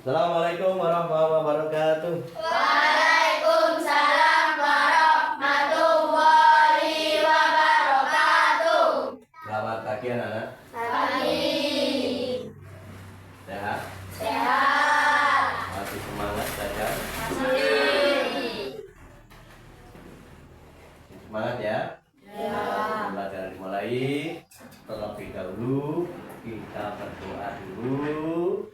Assalamualaikum warahmatullahi wabarakatuh. Waalaikumsalam warahmatullahi wabarakatuh. Selamat pagi anak-anak. Pagi. Sehat? Sehat. Masih semangat belajar? Masih. Semangat ya? Ya. Belajar dimulai. Terlebih dahulu kita berdoa dulu.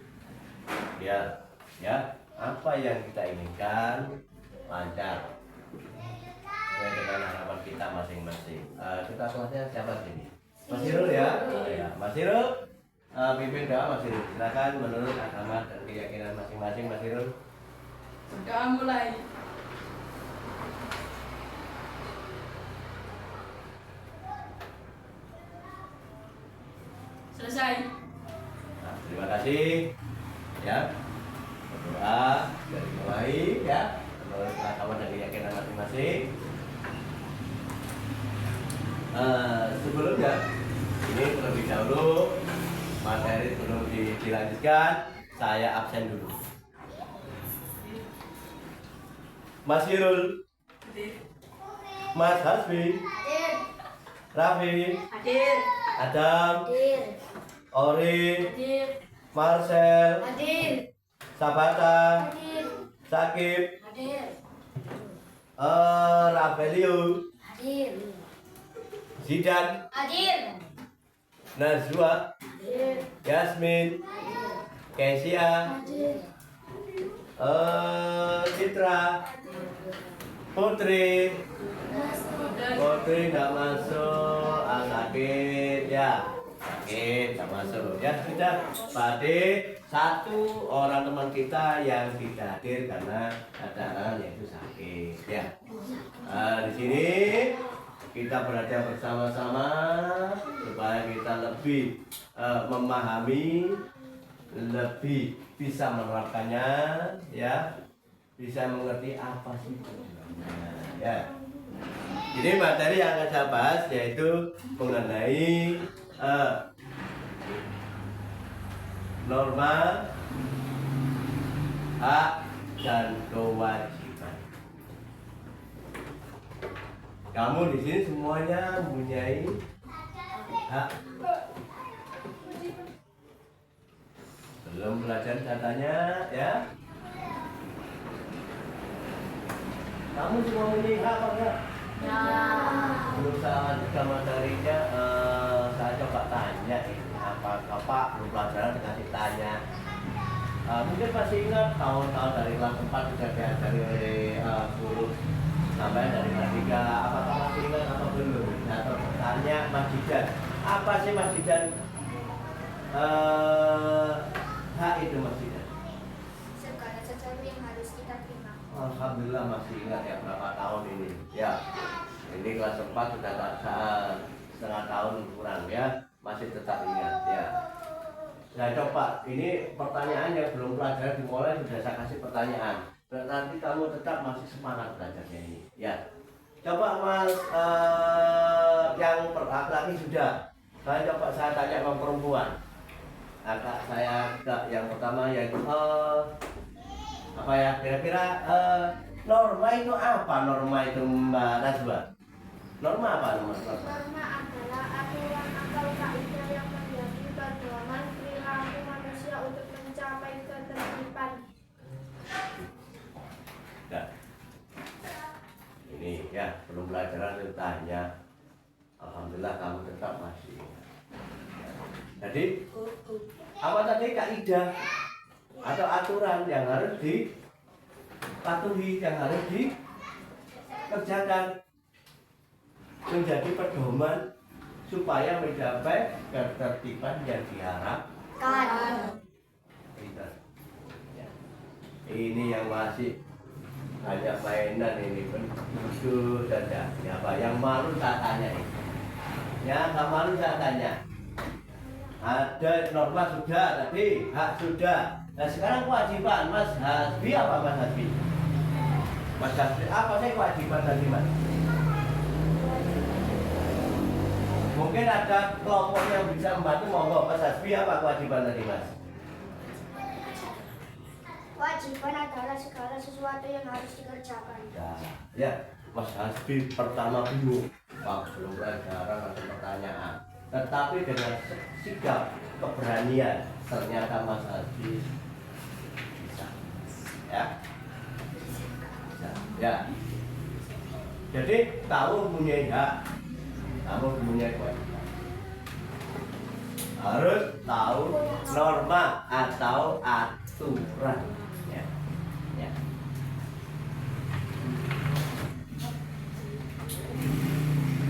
Ya, apa yang kita inginkan lancar sesuai dengan harapan kita masing-masing. Kita kelasnya siapa sini? Mas Irul ya? Ya, Mas Irul pimpin doa. Mas Irul, silakan menurut agama dan keyakinan masing-masing. Mas Irul. Doa mulai. Selesai. Nah, terima kasih ya. Berdoa dari mulai ya menurut agama dan keyakinan masing-masing. Sebelumnya ini terlebih dahulu materi belum dilanjutkan, saya absen dulu. Mas Hirul, Mas Hasbi, Hadir. Raffi, Hadir. Adam, Hadir. Ori, Hadir. Marcel, Hadir. Sabata, Hadir. Sakib, Hadir. Rafaelio, Hadir. Zidan, Hadir. Najwa, Hadir. Yasmin, Kesia, Hadir. Citra, Putri. Dan Putri nggak masuk, sakit ya, sakit nggak masuk ya sudah. Pade satu orang teman kita yang tidak hadir karena keadaan yaitu sakit ya. Di sini kita belajar bersama-sama supaya kita lebih memahami, lebih bisa menerapkannya ya, bisa mengerti apa sih sebenarnya ya. Jadi materi yang akan saya bahas yaitu mengenai norma, hak dan kewajiban. Kamu di sini semuanya mempunyai hak. Belum belajar katanya ya. Kamu semua mempunyai hak apa enggak? Ya. Berusaha juga materinya, saya coba tanya ini apa belum pelajaran dikasih tanya. Mungkin masih ingat tahun-tahun dari kelas 4 sudah diajari oleh guru sampai dari kelas 3. Apakah masih ingat apa belum? Atau bertanya Mas Jidan, apa sih Mas Jidan hak itu Mas Jidan? Segala sesuatu yang harus kita terima. Alhamdulillah masih ingat ya, berapa tahun ini ya. Ini kelas 4 sudah setengah tahun kurang ya, masih tetap ingat ya. Nah coba, ini pertanyaan yang belum pelajaran dimulai sudah saya kasih pertanyaan. Nanti kamu tetap masih semangat belajarnya ini ya. Coba Mas yang laki-laki sudah. Saya tanya yang perempuan. Kakak saya yang pertama yaitu apa ya, kira-kira norma itu apa? Norma itu Mbak Najwa? Norma apa norma? Norma adalah aturan atau kaidah yang menjadi pedoman perilaku manusia untuk mencapai ketertiban. Nah, ini ya belum pelajaran itu tanya. Alhamdulillah kamu tetap masih ingat. Jadi apa tadi kaidah atau aturan yang harus dipatuhi, yang harus dikerjakan menjadi pedoman supaya mencapai ketertiban yang diharapkan. Ya. Ini yang masih hanya mainan ini pun duduk saja. Ya, apa yang malu saya tanya ini? Ya, nggak malu saya tanya. Ada norma sudah tadi, hak sudah. Nah sekarang kewajiban Mas Hasbi apa Mas Hasbi? Mas Hasbi apa sih kewajiban tadi Mas? Mungkin ada kelompok yang bisa membantu, monggo Mas Hasbi apa kewajiban tadi Mas? Kewajiban adalah segala sesuatu yang harus dikerjakan. Ya, Mas Hasbi pertama bingung. Wah, belum pelajaran ada pertanyaan. Tetapi dengan sikap keberanian ternyata Mas Hasbi bisa. Ya. Bisa. Ya. Jadi kamu punya hak, kamu punya kewajiban. Harus tahu norma atau aturan. Ya. Ya.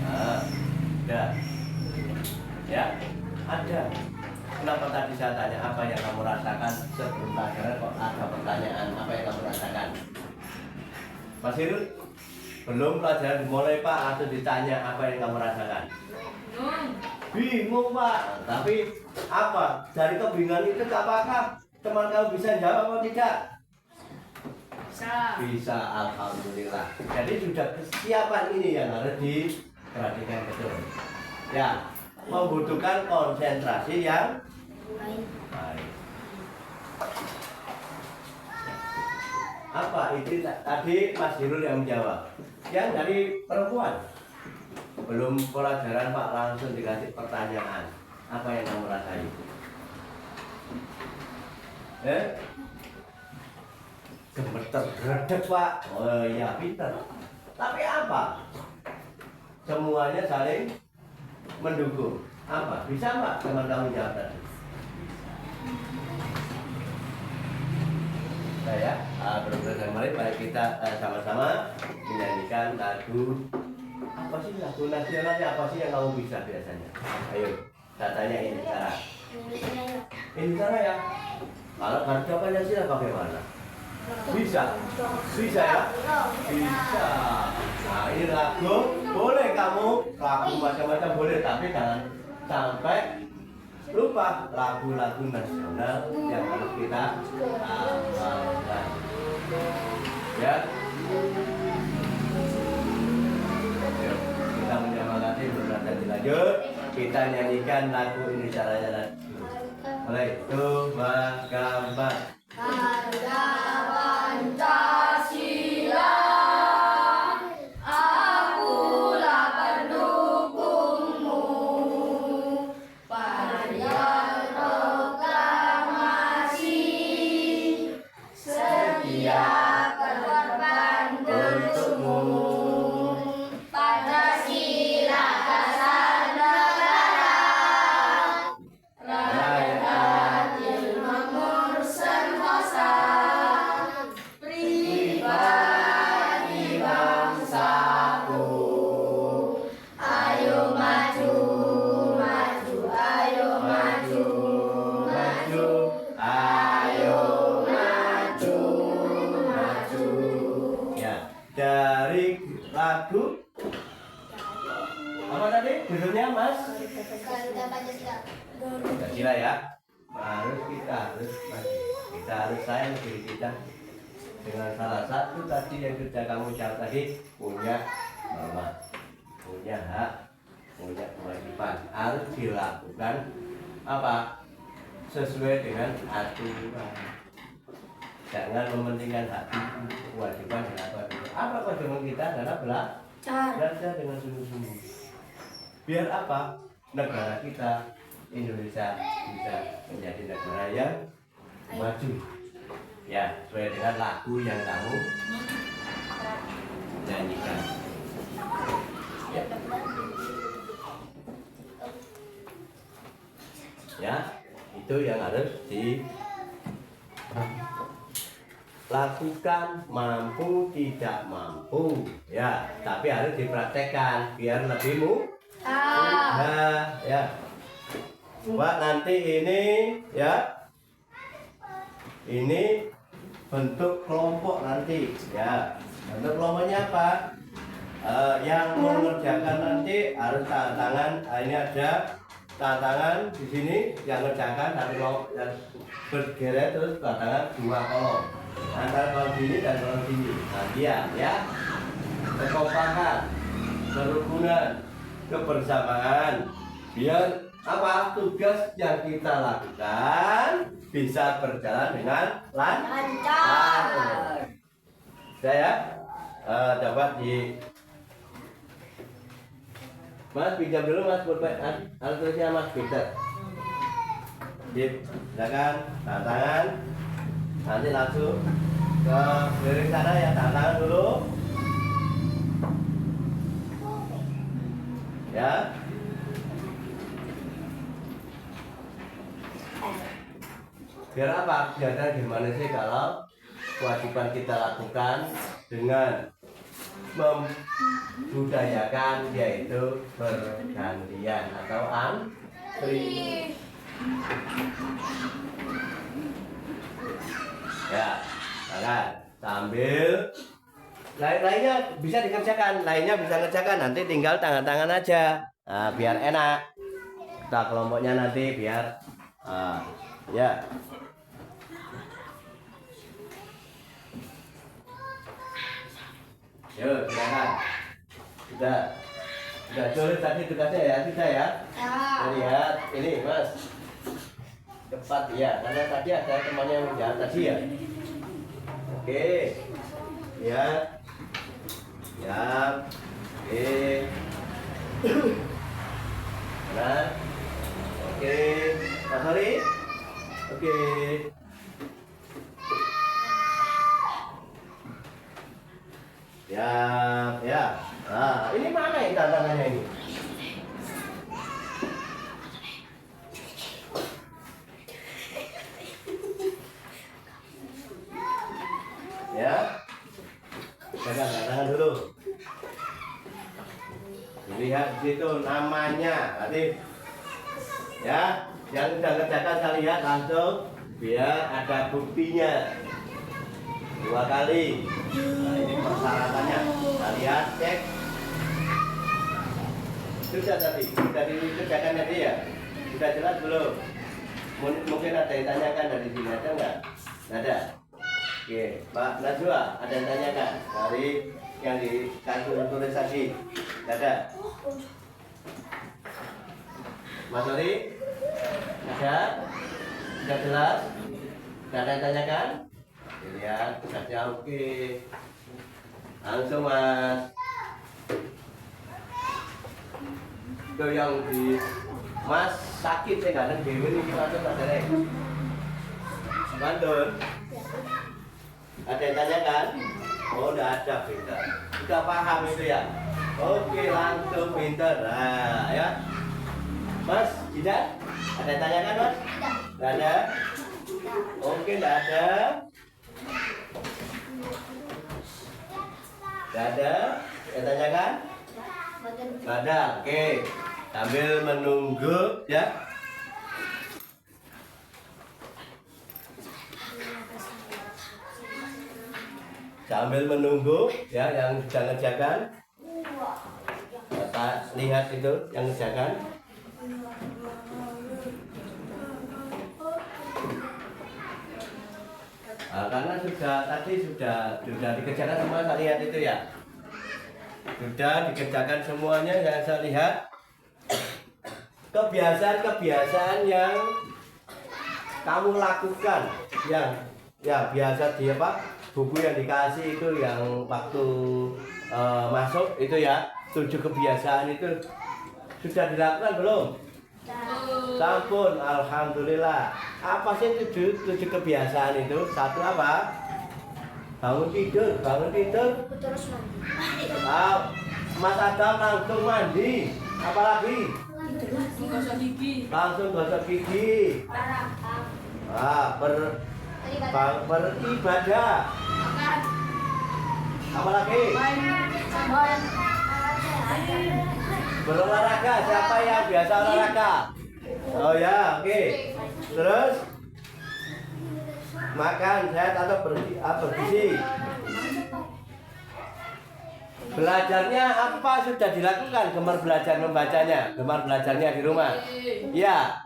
Ada. Ya, ada. Kenapa tadi saya tanya apa yang kamu rasakan sebelum pelajaran kok ada pertanyaan apa yang kamu rasakan? Mas Irul, belum pelajaran dimulai Pak atau ditanya apa yang kamu rasakan? Bingung Pak, tapi apa? Dari kebingungan itu apakah teman kamu bisa jawab atau tidak? Bisa. Bisa, alhamdulillah. Jadi sudah kesiapan ini yang harus diperhatikan betul. Ya, membutuhkan konsentrasi yang baik. Apa itu tadi Mas Hirul yang menjawab? Yang dari perempuan. Belum pelajaran Pak langsung dikasih pertanyaan. Apa yang kamu rasain? Gemeter gredeg Pak. Oh iya pinter. Tapi apa? Semuanya saling mendukung. Apa? Bisa Pak teman kamu jawab tadi? Saya berbeda mari kita sama-sama menyanyikan lagu apa sih lagu nasionalnya apa sih yang kamu bisa biasanya? Ayo, saya tanya ini cara. Ini cara ya. Kalau kartu Pancasila bagaimana? Bisa, bisa ya, bisa. Nah ini lagu boleh kamu lagu macam-macam boleh tapi jangan sampai lupa lagu-lagu nasional yang harus kita hafalkan. Ya. Yuk, kita menyemangati berkata dilanjut. Kita nyanyikan lagu ini caranya. Mulai coba gambar. Harga Pancasila, akulah pendukungmu. Panjang proklamasi, setia berkorban untukmu. Pancasila dasar negara, rakyat makmur sentosa, pribadi bangsaku. Ayo maju, maju, ayo maju, maju, ayo maju, maju. Ya, dari lagu apa tadi judulnya Mas? Pancasila ya. Harus kita harus sayang diri kita dengan salah satu tadi yang sudah kamu jawab tadi punya norma, punya hak, punya kewajiban harus dilakukan apa sesuai dengan aturan. Jangan mementingkan hak kewajiban dan apa kewajiban kita adalah belajar dengan sungguh-sungguh. Biar apa? Negara kita Indonesia bisa menjadi negara yang maju. Ya, sesuai dengan lagu yang kamu nyanyikan. Ya. Ya, itu yang harus dilakukan mampu tidak mampu. Ya, tapi harus dipraktekkan biar lebih mudah. Ya. Pak nanti ini ya ini bentuk kelompok nanti ya bentuk kelompoknya apa yang mengerjakan nanti harus tanda tangan ini ada tanda tangan di sini yang mengerjakan satu kelompok dan berderet terus tanda tangan dua kolom antara kolom sini dan kolom sini bagian ya kekompakan kerukunan kebersamaan biar apa tugas yang kita lakukan bisa berjalan dengan lancar. Saya dapat di Mas pinjam dulu Mas pulpen alat tulisnya Mas Peter. Silakan tangan nanti langsung ke keliling sana ya, tangan dulu ya. Biar apa? Biar gimana sih kalau kewajiban kita lakukan dengan membudayakan, yaitu bergantian atau antri. Ya, tangan sambil lainnya bisa dikerjakan, nanti tinggal tangan-tangan aja. Nah, biar enak. Kita kelompoknya nanti biar ya. Yuk, silakan. Sudah sulit tadi tugasnya ya, sudah ya. Lihat ini Mas, cepat ya, karena tadi ada temannya yang jalan tadi ya. Oke, lihat, siap. Oke, nah, oke, Pak Sori, oke. Ya. Nah, ini mana yang tantangannya ini? Ya. Pegang tangan dulu. Lihat di situ namanya. Nanti ya, yang sudah ngerjakan saya lihat langsung biar ada buktinya. 2 kali. Nah, ini persyaratannya. Kita lihat, cek. Sudah tadi, sudah dikerjakan tadi ya? Sudah jelas belum? Mungkin ada yang tanyakan dari sini, ada nggak? Ada. Oke, Pak Najwa, ada yang tanyakan dari yang dikasih tulis tadi? Ada. Mas Ori, ada? Sudah jelas? Tidak ada yang tanyakan? Lihat, tugasnya oke. Langsung Mas. Itu yang di Mas sakit saya nggak ada dewi ini langsung tak ada. Bandun. Ada yang tanyakan? Oh, udah ada pinter. Sudah paham itu ya? Oke, langsung pinter. Nah, ya. Mas, tidak? Ada yang tanyakan Mas? Tidak ada? Oke, tidak ada. Tidak ada? Yang tanyakan? Tidak ada, oke. Sambil menunggu ya. Sambil menunggu ya yang sudah ngerjakan. Bapak lihat itu yang ngerjakan. Nah, karena tadi sudah dikerjakan semua, saya lihat itu ya. Sudah dikerjakan semuanya yang saya lihat. Kebiasaan-kebiasaan yang kamu lakukan, yang ya biasa di buku yang dikasih itu yang waktu masuk itu ya, 7 kebiasaan itu sudah dilakukan belum? Sampun, alhamdulillah. Apa sih 7 kebiasaan itu? 1 apa? Bangun tidur. Terus mandi. Mas Adam langsung mandi. Apalagi? Langsung gosok gigi. Beribadah. Apalagi? Berolahraga. Siapa yang biasa olahraga? Oh ya, oke. Terus makan sehat atau bergizi. Belajarnya apa sudah dilakukan? Gemar belajar membacanya, gemar belajarnya di rumah. Iya.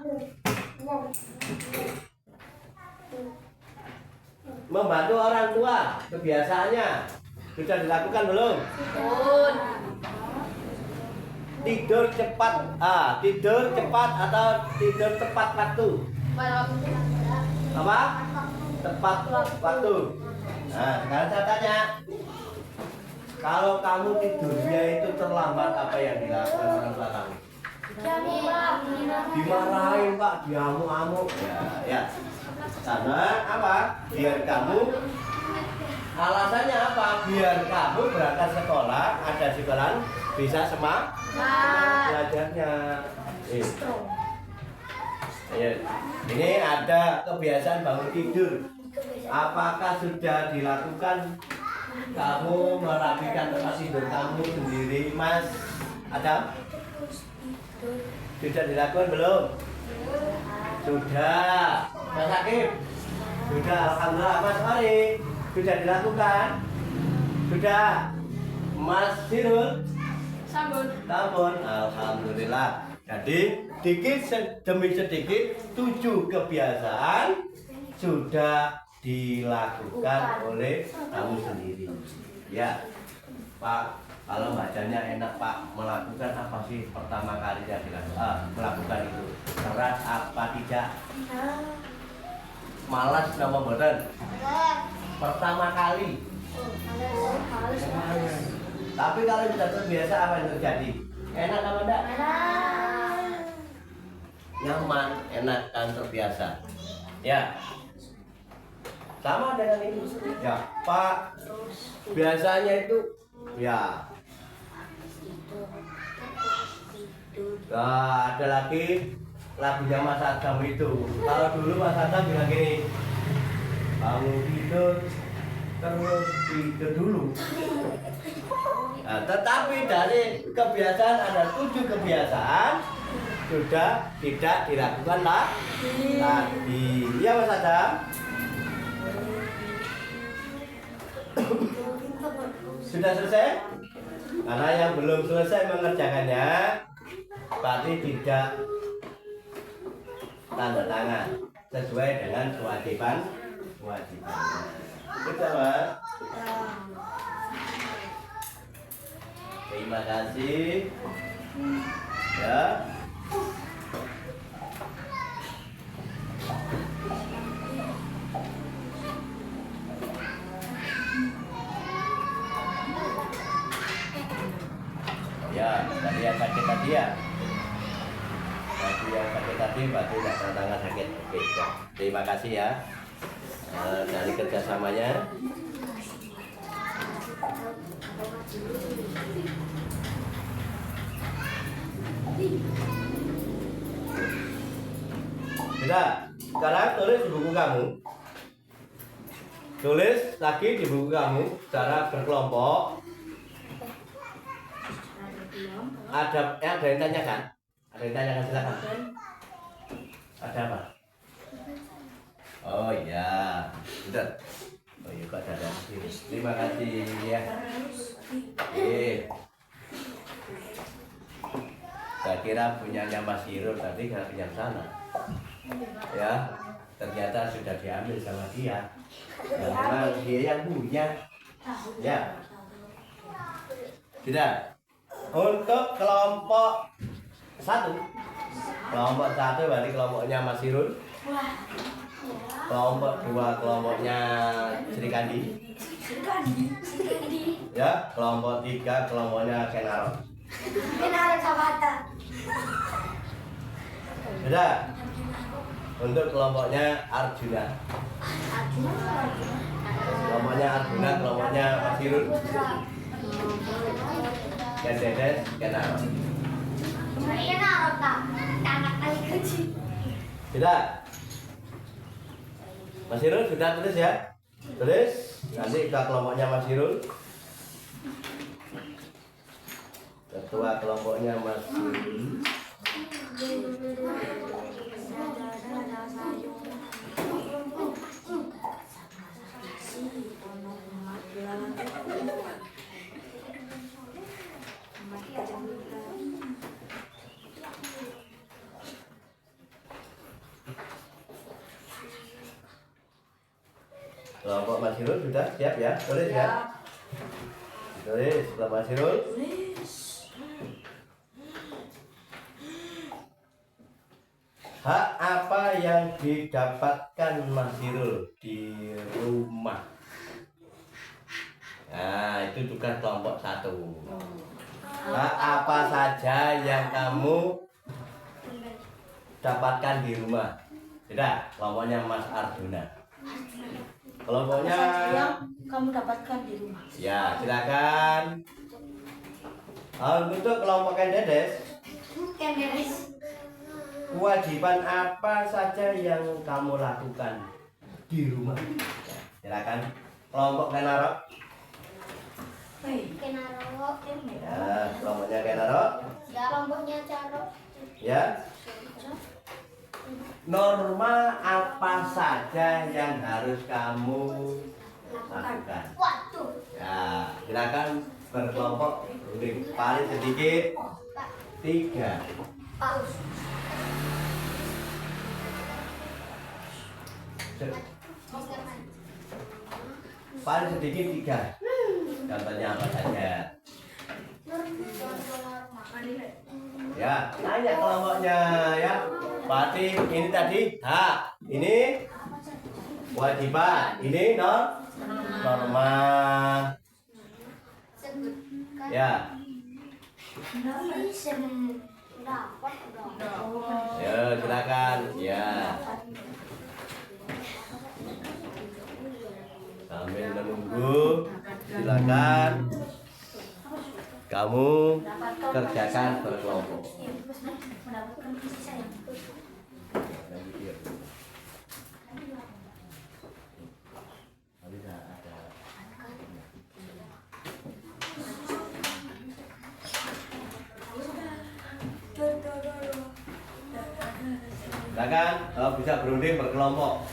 Membantu orang tua, kebiasaannya sudah dilakukan belum? Tidur cepat, tidur cepat atau tidur tepat waktu? apa? Tepat waktu. Nah, sekarang saya tanya, kalau kamu tidurnya itu terlambat, apa yang dilakukan orang tua kamu? Dimarahin Pak, diamuk-amuk. Ya. Karena apa? Biar kamu, alasannya apa? Biar kamu berangkat sekolah, ada sekolah, bisa semangat belajarnya. Ini ada kebiasaan bangun tidur. Apakah sudah dilakukan? Kamu merapikan tempat tidur kamu sendiri, Mas Adam? Sudah dilakukan belum? Sudah. Mas Hakim? Sudah. Alhamdulillah. Mas Ari? Sudah dilakukan? Sudah. Mas Sirul? Sampun. Alhamdulillah. Jadi sedikit demi sedikit 7 kebiasaan sudah dilakukan oleh kamu sendiri. Ya, Pak. Kalau bacanya enak Pak, melakukan apa sih pertama kali yang dilakukan? Melakukan itu berat apa tidak? Malas nama boten? Pertama kali. Tapi kalau sudah terbiasa apa yang terjadi? Enak apa enggak? Nyaman, enak dan terbiasa. Ya. Sama dengan ini. Ya, Pak. Biasanya itu ya. Nah, ada lagi lagunya Mas Adam itu. Kalau dulu Mas Adam bilang gini, kamu tidur terus tidur dulu. Nah, tetapi dari kebiasaan ada 7 kebiasaan sudah tidak dilakukan lagi. Iya Mas Adam? Sudah selesai? Karena yang belum selesai mengerjakannya berarti tidak tanda tangan sesuai dengan kewajibannya. Kita Mas. Terima kasih. Ya. Ya, tadi yang sakit tadi ya. Tadi yang sakit tadi berarti tidak tanda tangan sakit. Oke, ya. Terima kasih ya. Dari kerjasamanya. Sudah, sekarang tulis di buku kamu. Tulis lagi di buku kamu secara berkelompok. Ada yang tanyakan? Ada yang tanyakan, silakan. Ada apa? Oh iya, sudah. Oh iya, kok ada. Terima kasih ya. Saya kira punyanya Mas Hirul tadi nggak punya sana. Ya, ternyata sudah diambil sama dia. Memang dia yang punya. Ya. Sudah. Untuk kelompok 1. Kelompok 1 berarti kelompoknya Mas Hirul. Kelompok 2 kelompoknya Sri Kandi. Ya, kelompok 3 kelompoknya Kenaro. Sudah. Untuk kelompoknya Arjuna. Kelompoknya Arjuna, kelompoknya Mas Hirul. Dedes, Kenaro. Sudah. Mas Hirul sudah tulis ya? Tulis. Nanti kita kelompoknya Mas Hirul. Ketua kelompoknya Mas Hirul. Kelompok Mas Hirul sudah siap ya? Tulis ya? Tulis kelompok Mas Hirul. Hak apa yang didapatkan Mas Irul di rumah? Nah, itu juga kelompok 1. Hak apa saja yang kamu dapatkan di rumah? Tidak, kelompoknya Mas Arjuna. Kelompoknya yang kamu dapatkan di rumah. ya, silakan. Untuk kelompok Kendedes, kewajiban apa saja yang kamu lakukan di rumah? Silakan. Kelompok Kenaro. Kenaro. Ya, kelompoknya Kenaro. Kelompoknya Caro. Ya. Norma apa saja yang harus kamu lakukan? Waduh. Ya, silakan berkelompok. Paling sedikit 3. Paus. Paling sedikit 3. Contohnya apa saja? Ya, tanya kelompoknya ya. Berarti ini tadi hak, ini kewajiban, ini norma. Ya. Ya, silakan. Ya. Sambil menunggu, silakan kamu kerjakan berkelompok. Mendapatkan kasih sayang. Silakan, bisa berunding berkelompok.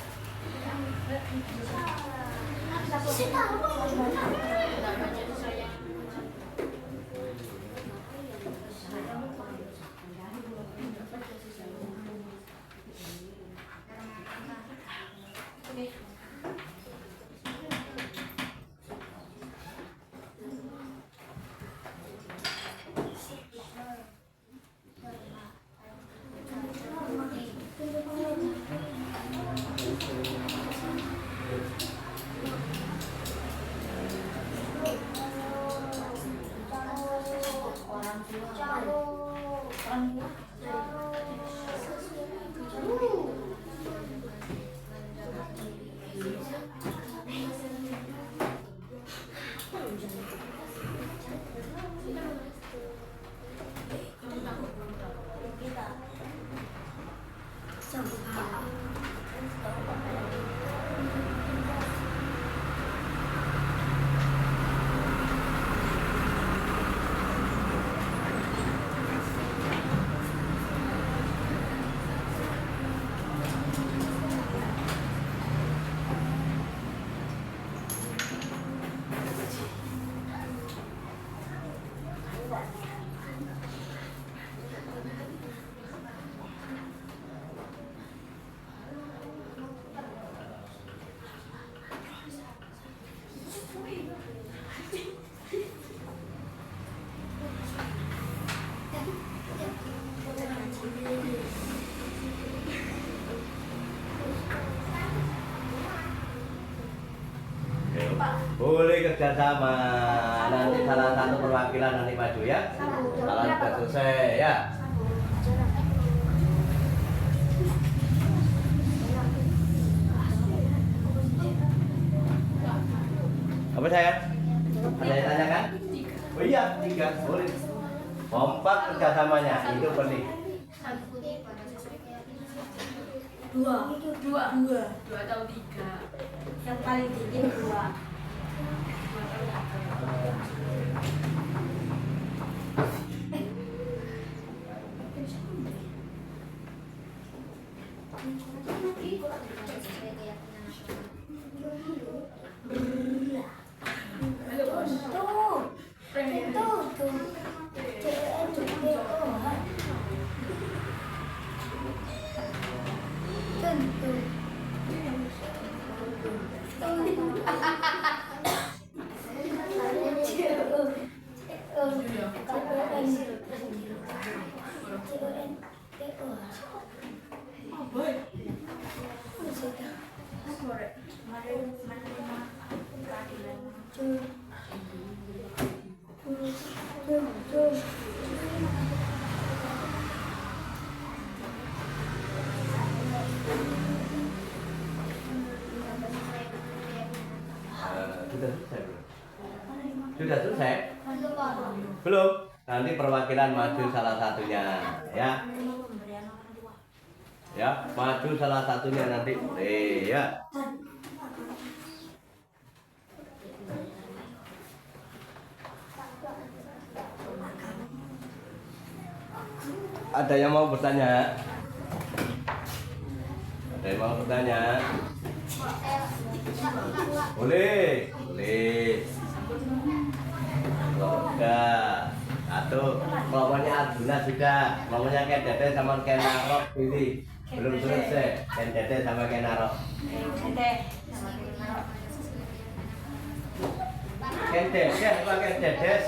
Boleh kerjasama. Nanti salah satu perwakilan nanti maju ya. Kalau sudah selesai ya. Apa saya? Ada yang tanyakan? Oh iya, 3 boleh. Kompak kerjasamanya itu penting. Dua atau 3. Yang paling tinggi 2. sore menerima keadilan. Sudah selesai belum? Sudah selesai? Belum? Nanti perwakilan maju salah satunya, ya. Ya, maju salah satunya nanti boleh, ya. Ada yang mau bertanya? Ada yang mau bertanya? Boleh, boleh. Sudah. Satu, kelompoknya Arjuna sudah. Kelompoknya Ken Dede sama Ken Narok ini belum selesai. Ken Dede sama Ken Narok. Ken Dede apa Ken Dedes?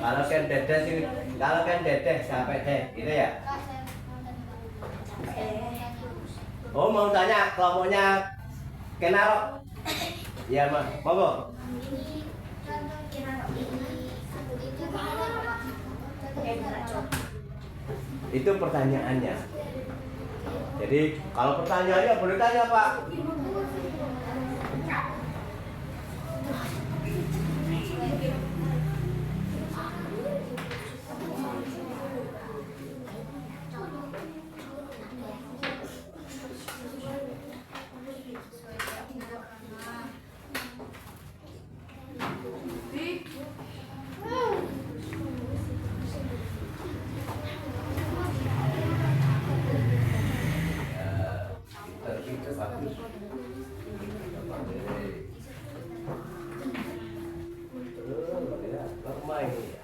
Kalau Ken Dedes ini, kalau Ken Dedes sampai deh, gitu ya. Oh, mau tanya kelompoknya Ken Narok? Iya, Mas. Monggo. Itu pertanyaannya. Jadi kalau pertanyaannya boleh tanya, Pak. Itu bagus. Ya, normal ini.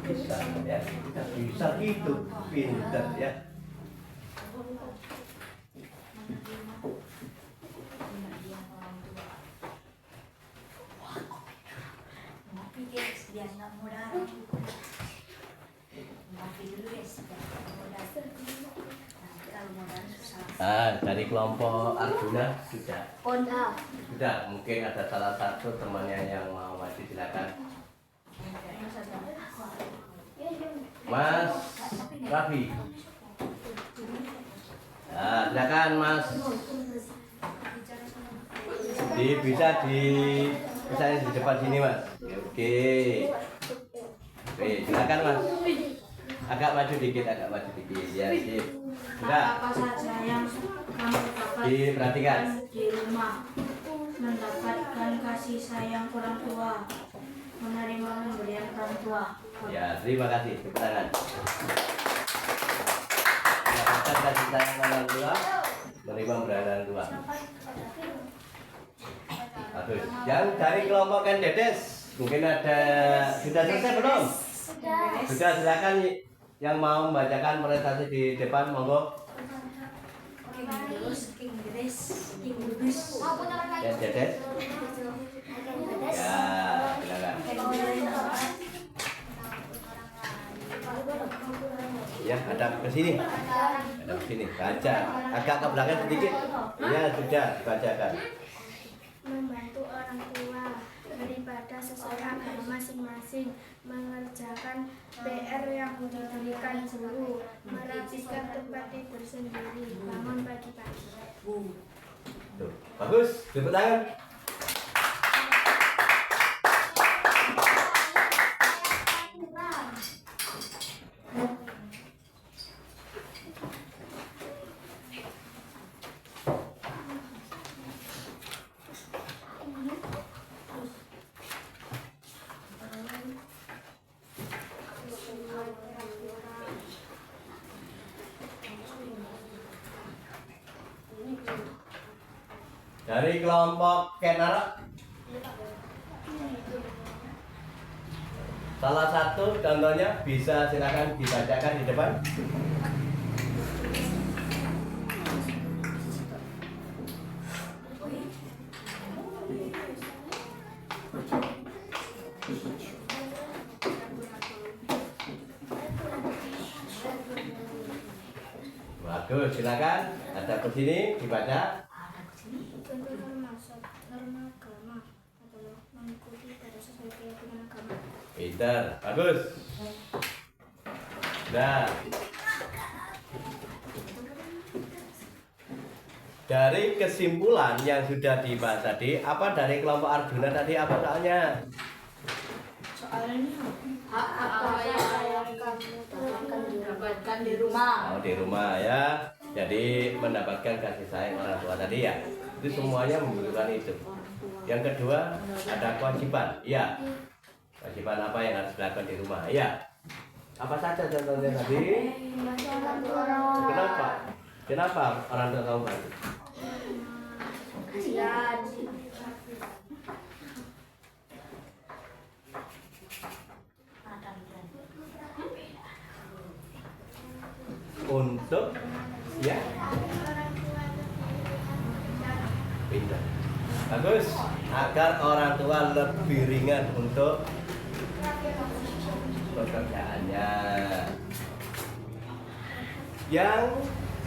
Bisa ya, kita bisa gitu, pinter ya. Dari kelompok Arjuna sudah. Sudah, mungkin ada salah satu temannya yang mau maju, silakan. Mas Raffi. Nah, silakan Mas. Bisa di depan sini, Mas. Oke. Oke, silakan Mas. Agak maju dikit. Ya, sip. Sudah. Apa saja yang kamu dapat Diperhatikan di rumah? Mendapatkan kasih sayang orang tua, menerima pemberian orang tua. Ya, terima kasih. Tepuk tangan. Mendapatkan kasih sayang orang tua, menerima pemberian orang tua. Bagus. Yang dari kelompok Ken Dedes, mungkin ada sudah selesai belum? Sudah, silakan yang mau membacakan presentasi di depan, monggo. Inggris. Ken Dedes. Ya, silakan. Ya, ada ke sini. Baca. Agak ke belakang sedikit. Ya, sudah dibacakan. Membantu orang tua beribadah sesuai agama masing-masing, mengerjakan PR yang diberikan guru, merapikan tempat tidur sendiri, bangun pagi-pagi. Tuh, bagus. Tepuk tangan. Dari kelompok Kenara. Salah satu contohnya bisa silakan dibacakan di depan. Bagus, silakan. Ada ke sini dibaca. Contoh norma agama adalah mengikuti pada sesuai keyakinan agama. Pinter, bagus. Nah, dari kesimpulan yang sudah dibahas tadi, apa dari kelompok Arjuna tadi apa soalnya? Soalnya Apa yang kamu dapatkan di rumah. Oh, di rumah ya. Jadi mendapatkan kasih sayang orang tua tadi ya. Itu semuanya membutuhkan itu. Yang kedua ada kewajiban. Iya. Kewajiban apa yang harus dilakukan di rumah? Iya. Apa saja contohnya tadi? Kenapa? Kenapa orang tua kamu bantu? Kasihan. Untuk ya pintar. Bagus. Agar orang tua lebih ringan untuk pekerjaannya. Yang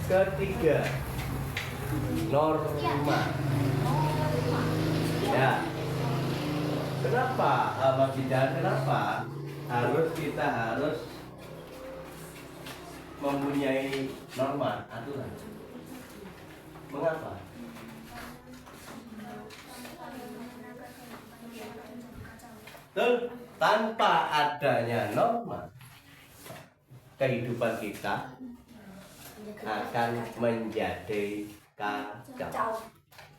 ketiga, norma. Ya. Kenapa Mas Jidan? Kenapa kita harus mempunyai norma aturan? Mengapa? Betul, tanpa adanya norma, kehidupan kita akan menjadi kacau.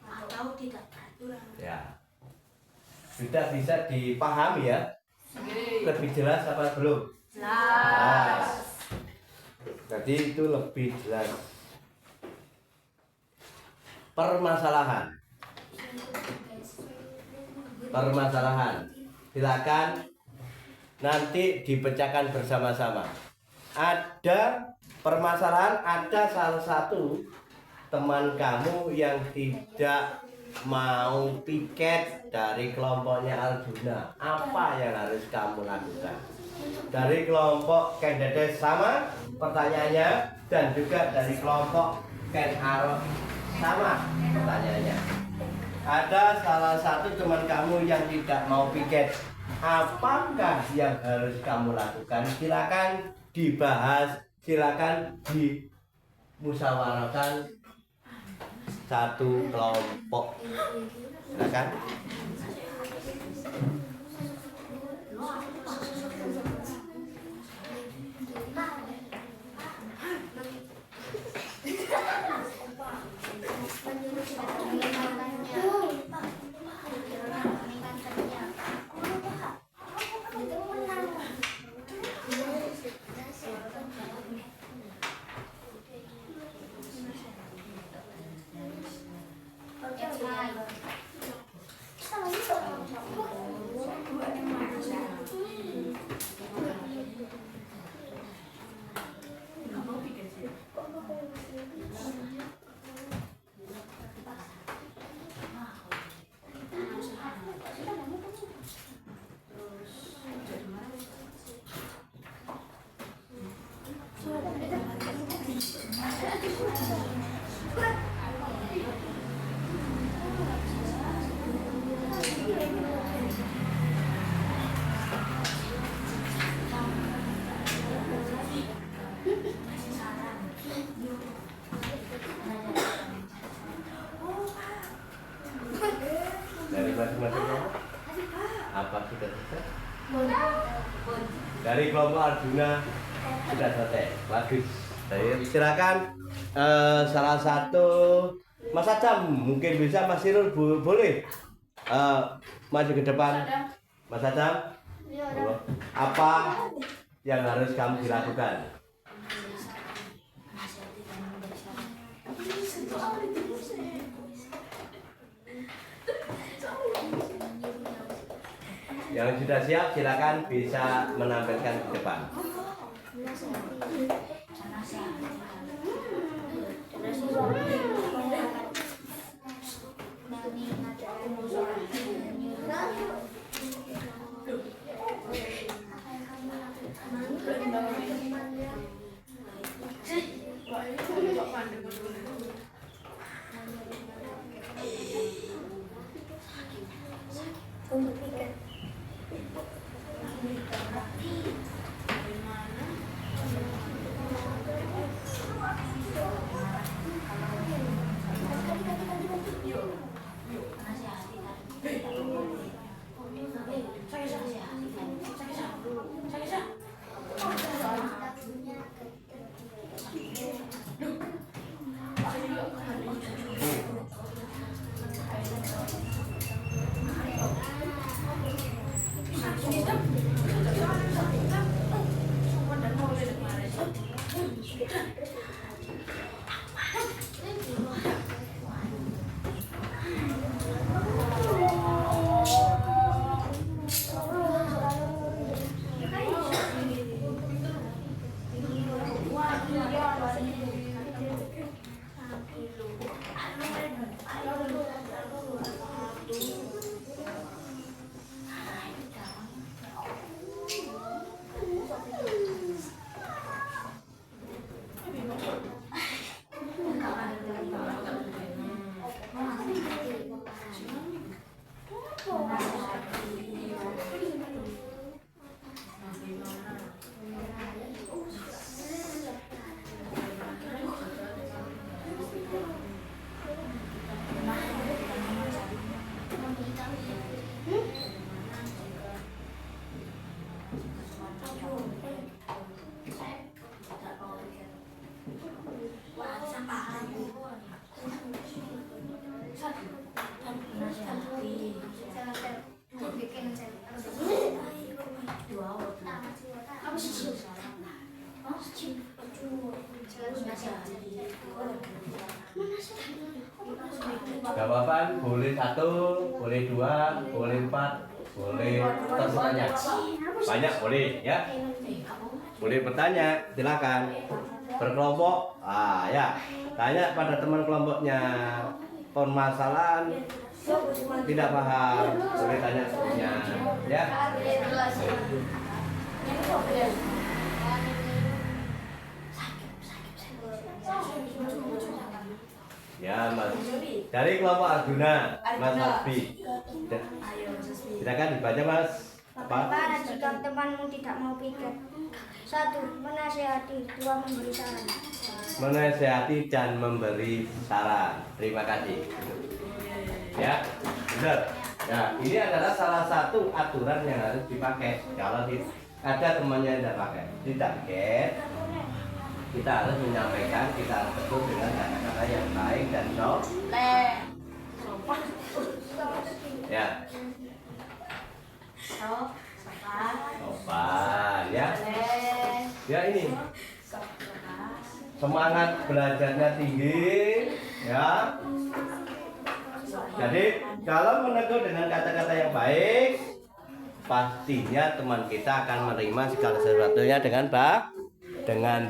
Atau tidak beraturan. Ya, sudah bisa dipahami ya? Lebih jelas apa belum? Jelas. Jadi itu lebih jelas. Permasalahan. Silakan nanti dipecahkan bersama-sama. Ada permasalahan, ada salah satu teman kamu yang tidak mau piket dari kelompoknya Arjuna. Apa yang harus kamu lakukan? Dari kelompok Ken Dedes sama pertanyaannya, dan juga dari kelompok Ken Arok sama pertanyaannya. Ada salah satu teman kamu yang tidak mau piket. Apakah yang harus kamu lakukan? Silakan dibahas, silakan dimusyawarahkan satu kelompok. Silakan. Dari masing-masing kelompok, apa sudah selesai? Dari kelompok Arjuna sudah selesai. Bagus. Silakan salah satu Mas Adam, mungkin bisa Mas Sirul boleh maju ke depan. Mas Adam, apa yang harus kamu dilakukan? Yang sudah siap silakan bisa menampilkan di depan. Jawaban boleh 1, boleh 2, boleh 4, boleh terserahnya. Banyak boleh ya. Boleh bertanya, silakan. Berkelompok, ya. Tanya pada teman kelompoknya permasalahan tidak paham, boleh tanya gurunya, ya. Ya, Mas. Dari kelompok Arjuna, Mas Hasbi. Silakan dibaca, Mas. Bagaimana jika temanmu tidak mau pikir? 1. Menasihati. 2. Memberi saran. Menasihati dan memberi saran. Terima kasih. Ya, benar. Ya, ini adalah salah satu aturan yang harus dipakai. Kalau ada temannya yang tidak pakai, tidak pakai, kita harus menyampaikan, kita harus tegur dengan kata-kata yang baik dan sopan. Ya. Sopan, ya. Ya ini. Semangat belajarnya tinggi, ya. Jadi kalau menegur dengan kata-kata yang baik, pastinya teman kita akan menerima segala sesuatunya dengan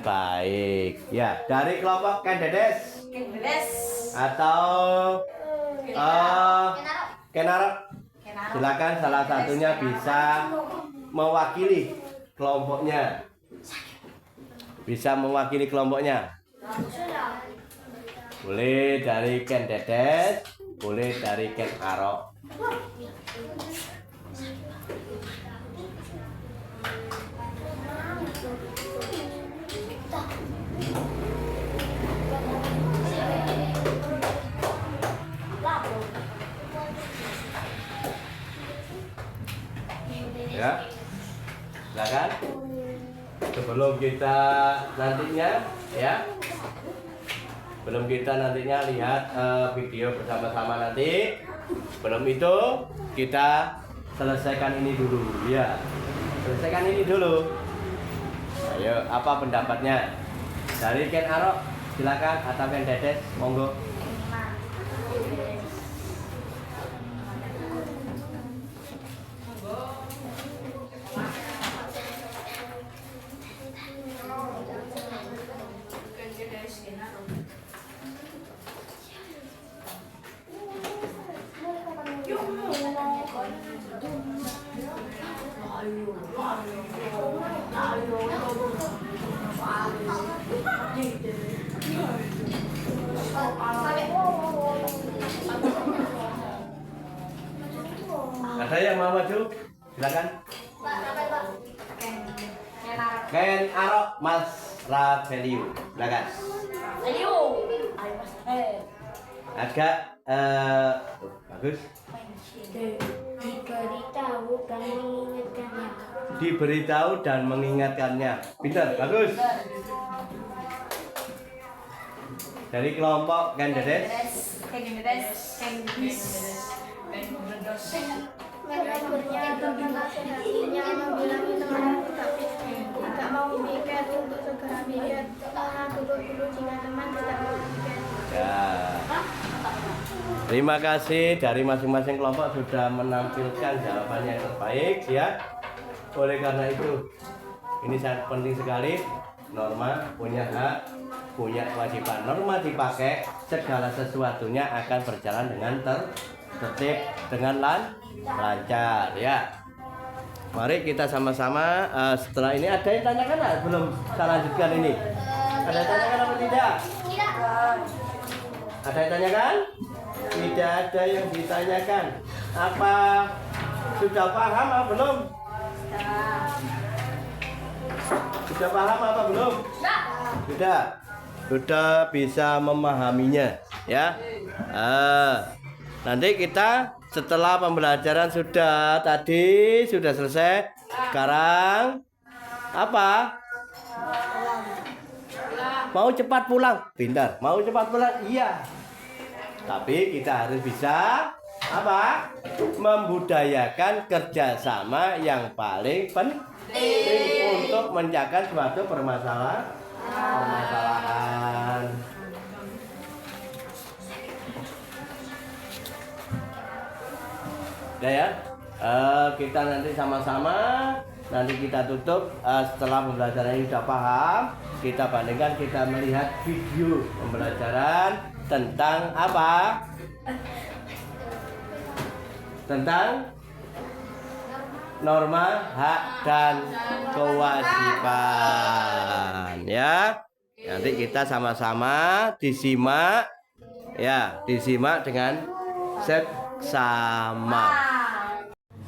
baik. Ya, dari kelompok Kendedes atau Kenarok, silakan salah satunya bisa mewakili kelompoknya. Bisa mewakili kelompoknya. Boleh dari Kendedes, boleh dari Kenarok. Ya, silakan. Sebelum kita nantinya, ya, lihat video bersama-sama nanti. Sebelum itu kita selesaikan ini dulu, ya. Selesaikan ini dulu. Ayo, apa pendapatnya? Dari Kenarok, silakan, atau Kendedes, monggo. Ada yang mau maju? Silakan. Ken Arok Mas Ravelio. Silakan. Agak bagus. Diberitahu dan mengingatkannya. Diberitahu dan mengingatkannya. Pintar, bagus. Dari kelompok Ken Dedes. Menegur dan menasihatinya, membilangi teman tetapi tidak mau mikir untuk segera mikir. Duduk dulu jika teman tidak mau mikir. Ya. Terima kasih dari masing-masing kelompok sudah menampilkan jawabannya yang terbaik ya. Oleh karena itu, ini sangat penting sekali. Norma punya hak, punya kewajiban. Norma dipakai, segala sesuatunya akan berjalan dengan tertib, dengan lancar ya. Mari kita sama-sama setelah ini ada yang tanyakan nggak? Belum saya lanjutkan ini. Ada yang tanyakan apa tidak? Ada yang tanyakan? Tidak ada yang ditanyakan. Apa sudah paham apa belum? Sudah paham apa belum? Sudah. Sudah bisa memahaminya ya. Nanti kita setelah pembelajaran sudah selesai. Sekarang apa? Mau cepat pulang? Pintar. Mau cepat pulang? Iya. Tapi kita harus bisa apa? Membudayakan kerjasama yang paling penting untuk mencegah suatu permasalahan. Udah ya, kita nanti sama-sama nanti kita tutup setelah pembelajaran ini sudah paham. Kita bandingkan, kita melihat video pembelajaran tentang apa? Tentang norma hak dan kewajiban ya. Nanti kita sama-sama disimak ya, disimak dengan seksama.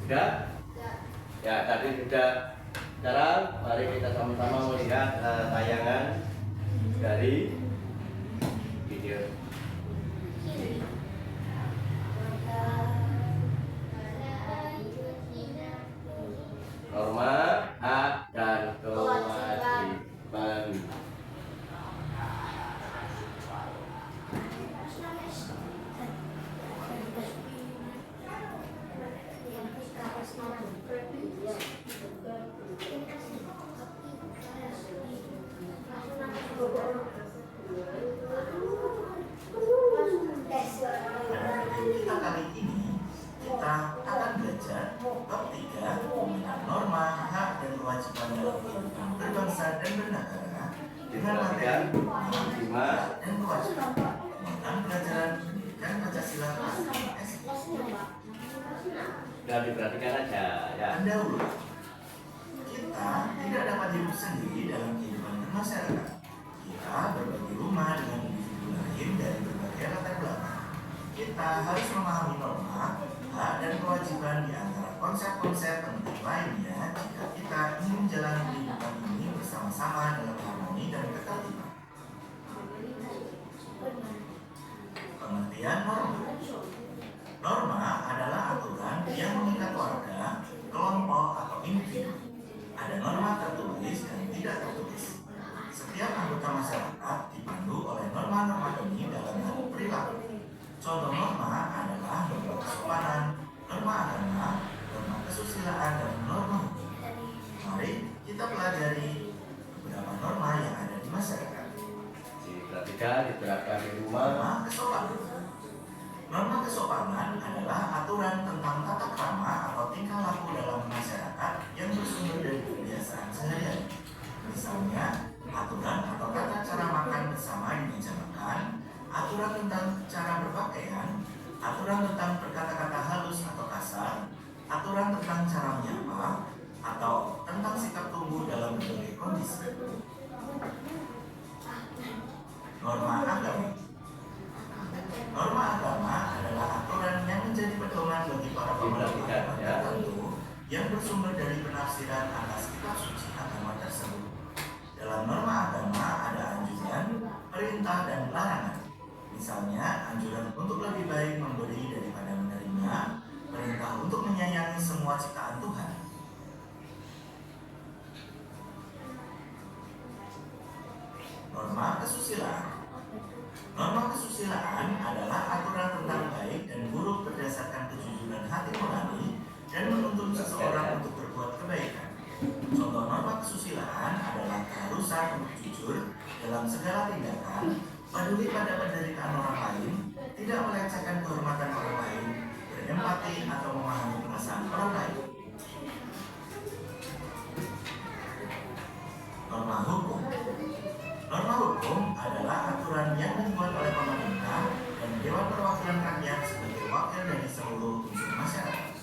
Sudah? Ya, tadi sudah. Sekarang mari kita sama-sama melihat tayangan dari video ini. Norma hak dan kewajiban. Kita kali ini kita akan belajar bab 3 tentang norma hak dan kewajiban dalam kehidupan berbangsa dan bernegara dengan materi hak dan kewajiban tentang pelajaran pendidikan Pancasila kelas 5 SD. Sudah diperhatikan aja ya. Pendahulu, kita tidak dapat hidup sendiri dalam kehidupan bermasyarakat. Kita berbagi rumah dengan individu lain dari berbagai latar belakang. Kita harus memahami norma, hak dan kewajiban di antara konsep-konsep penting lainnya jika kita ingin menjalani kehidupan ini bersama-sama dalam harmoni dan ketertiban. Pengertian norma. Norma adalah aturan yang mengikat warga, kelompok, atau individu. Ada norma tertulis dan tidak tertulis. Setiap anggota masyarakat dipandu oleh norma-norma ini dalam hal perilaku. Contoh norma adalah norma kesopanan, norma agama, norma kesusilaan, dan norma hukum. Mari kita pelajari beberapa norma yang ada di masyarakat. Diperhatikan, diterapkan di rumah. Norma kesopanan. Norma kesopanan adalah aturan tentang tata krama atau tingkah laku dalam masyarakat yang bersumber dari kebiasaan sehari-hari. Misalnya, aturan atau tata cara makan bersama di meja makan, aturan tentang cara berpakaian, aturan tentang berkata-kata halus atau kasar, aturan yang bersumber dari penafsiran atas kitab suci agama tersebut. Dalam norma agama ada anjuran, perintah, dan larangan. Misalnya, anjuran untuk lebih baik memberi daripada menerima, perintah untuk menyayangi semua ciptaan Tuhan. Norma kesusilaan. Norma kesusilaan adalah aturan tentang baik dan buruk berdasarkan kejujuran hati nurani dan menuntun seseorang untuk berbuat kebaikan. Contoh norma kesusilaan adalah keharusan untuk jujur dalam segala tindakan, peduli pada penderitaan orang lain, tidak melecehkan kehormatan orang lain, berempati atau memahami perasaan orang lain. Norma hukum. Norma hukum adalah aturan yang dibuat oleh pemerintah dan Dewan Perwakilan Rakyat sebagai wakil dari seluruh unsur masyarakat.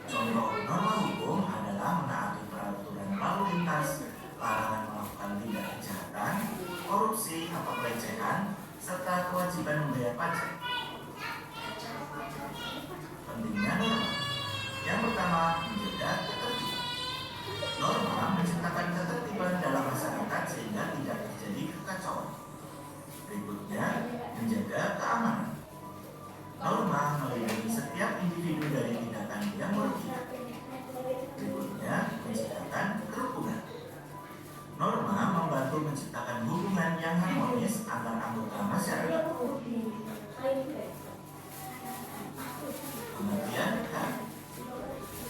Contoh norma hukum adalah menaati peraturan lalu lintas, larangan melakukan tindak kejahatan, korupsi atau pelecehan, serta kewajiban membayar pajak. Pentingnya norma. Yang pertama, menjaga ketertiban. Norma menciptakan ketertiban dalam masyarakat sehingga tidak terjadi kekacauan. Berikutnya, menjaga keamanan. Norma melindungi setiap individu dari tindakan yang merugikan. Berikutnya, menciptakan kerukunan. Norma membantu menciptakan hubungan yang harmonis antar anggota masyarakat. Pengertian hak.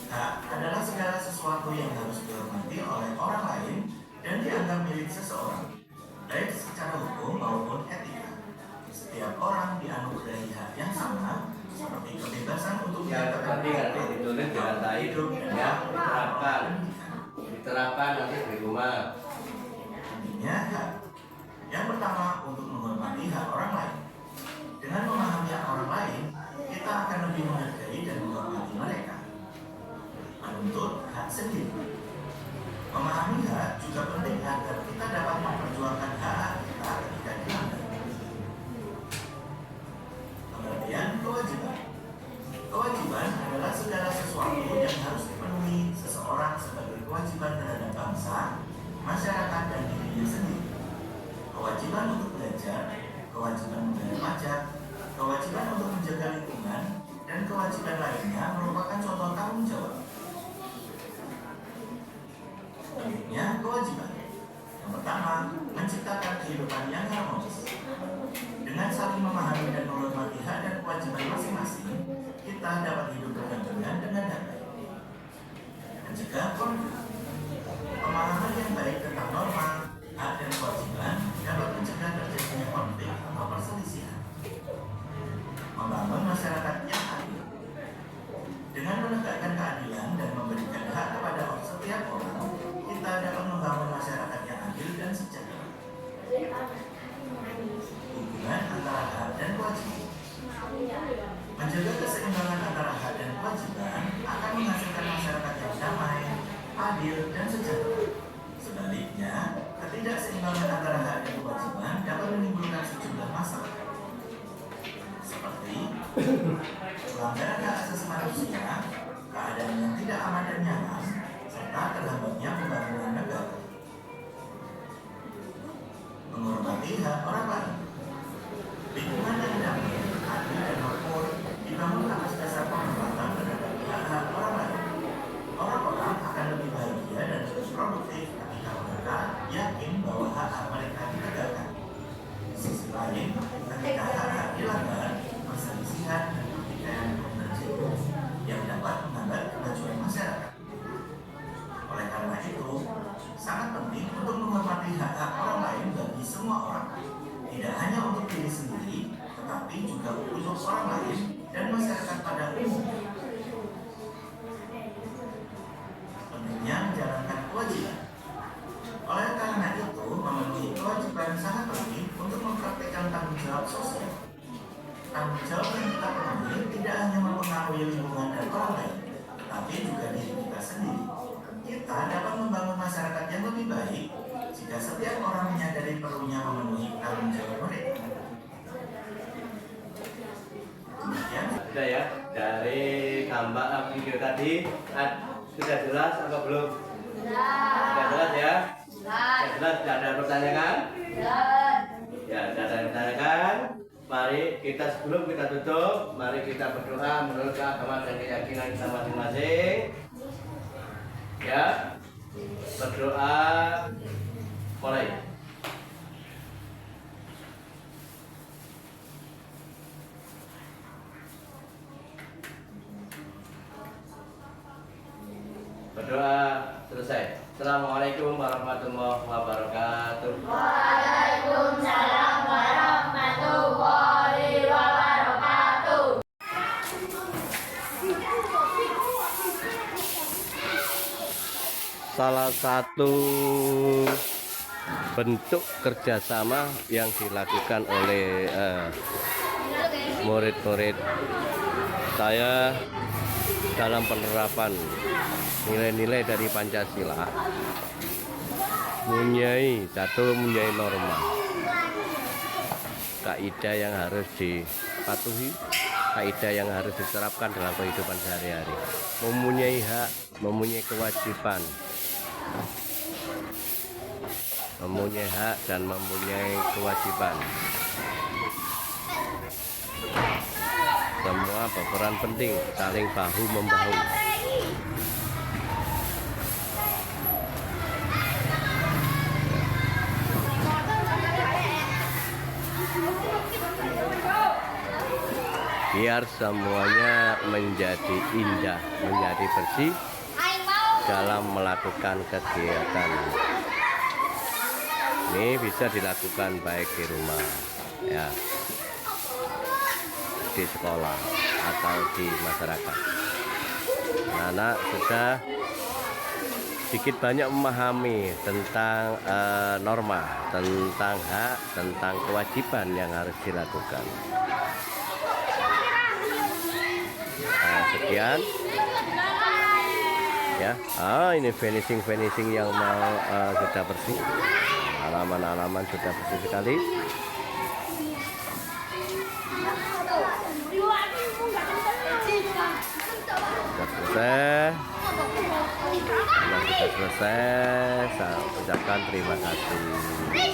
Hak adalah segala sesuatu yang harus dihormati oleh orang lain dan dianggap milik seseorang, baik secara hukum maupun etika. Setiap orang dianugerahi hak yang sama, seperti kebebasan untuk Yang penting nanti ditulis dirasain hidup ya, diterapkan nanti di rumah. Intinya hak. Yang pertama, untuk menghormati hak orang lain. Dengan memahami hak orang lain, kita akan lebih menghargai dan menghormati mereka. Menuntut hak sendiri. Memahami hak juga penting agar kita dapat memperjuangkan hak kita ketika dilanggar. Pengertian kewajiban. Kewajiban adalah segala sesuatu yang harus dipenuhi seseorang sebagai kewajiban terhadap bangsa, masyarakat, dan dirinya sendiri. Kewajiban untuk belajar, kewajiban membayar pajak, kewajiban untuk menjaga lingkungan, dan kewajiban lainnya merupakan contoh tanggung jawab. Pentingnya kewajiban. Yang pertama, menciptakan kehidupan yang harmonis. Dengan saling memahami dan menghormati hak dan kewajiban masing-masing, kita dapat hidup berdampingan dengan damai. Mencegah konflik. Pemahaman yang baik tentang norma, hak dan kewajiban dapat mencegah terjadinya konflik atau perselisihan. Membangun masyarakat yang adil. Dengan menegakkan keadilan dan memberikan hak kepada setiap orang, kita dapat membangun masyarakat yang adil dan sejahtera. Hubungan antara hak dan kewajiban. Menjaga keseimbangan antara hak dan kewajiban akan menghasilkan masyarakat yang damai, adil, dan sejahtera. Sebaliknya, ketidakseimbangan antara hak dan kewajiban dapat menimbulkan sejumlah masalah, seperti pelanggaran hak asasi manusia, keadaan yang tidak aman dan nyaman, serta terhambatnya pembangunan negara. Menghormati hak orang lain. Lingkungan yang damai, adil, dan makmur dibangun atas dasar penghormatan terhadap hak-hak orang lain. Orang-orang akan lebih bahagia dan lebih produktif ketika mereka yakin bahwa hak-hak mereka ditegakkan. Di sisi lain, ketika hak-hak dilanggar, perselisihan dan pertikaian terjadi yang dapat menghambat kemajuan masyarakat. Oleh karena itu, sangat penting untuk menghormati hak-hak orang lain bagi semua orang, tidak hanya untuk diri sendiri, tetapi juga untuk orang lain dan masyarakat pada umumnya. Pentingnya menjalankan kewajiban. Oleh karena itu, memenuhi kewajiban sangat penting untuk mempraktikkan tanggung jawab sosial. Tanggung jawab yang kita penuhi tidak hanya mempengaruhi lingkungan dan orang lain, tetapi juga diri kita sendiri. Kita dapat membangun masyarakat yang lebih baik jika setiap orang menyadari perlunya memenuhi tanggung jawab mereka. Demikian. Sudah ya, dari gambar video tadi Sudah jelas apa belum? Sudah jelas ya? Sudah jelas, tidak ada pertanyaan kan? Ya, tidak ada yang pertanyaan. Mari kita sebelum kita tutup, mari kita berdoa menurut agama dan keyakinan kita masing-masing. Ya, berdoa mulai. Berdoa selesai. Assalamualaikum warahmatullahi wabarakatuh. Waalaikumsalam warahmatullahi wabarakatuh. Salah satu bentuk kerjasama yang dilakukan oleh murid-murid saya dalam penerapan nilai-nilai dari Pancasila mempunyai norma kaidah yang harus dipatuhi, kaidah yang harus diterapkan dalam kehidupan sehari-hari, mempunyai hak, mempunyai kewajiban, mempunyai hak dan mempunyai kewajiban. Semua berperan penting, saling bahu-membahu. Biar semuanya menjadi indah, menjadi bersih dalam melakukan kegiatan. Ini bisa dilakukan baik di rumah, ya, di sekolah atau di masyarakat. Anak sudah sedikit banyak memahami tentang norma, tentang hak, tentang kewajiban yang harus dilakukan. Sekian ya. Ini finishing yang mau sudah bersih, halaman sudah bersih sekali. Sudah selesai. Sudah selesai, saya ucapkan terima kasih.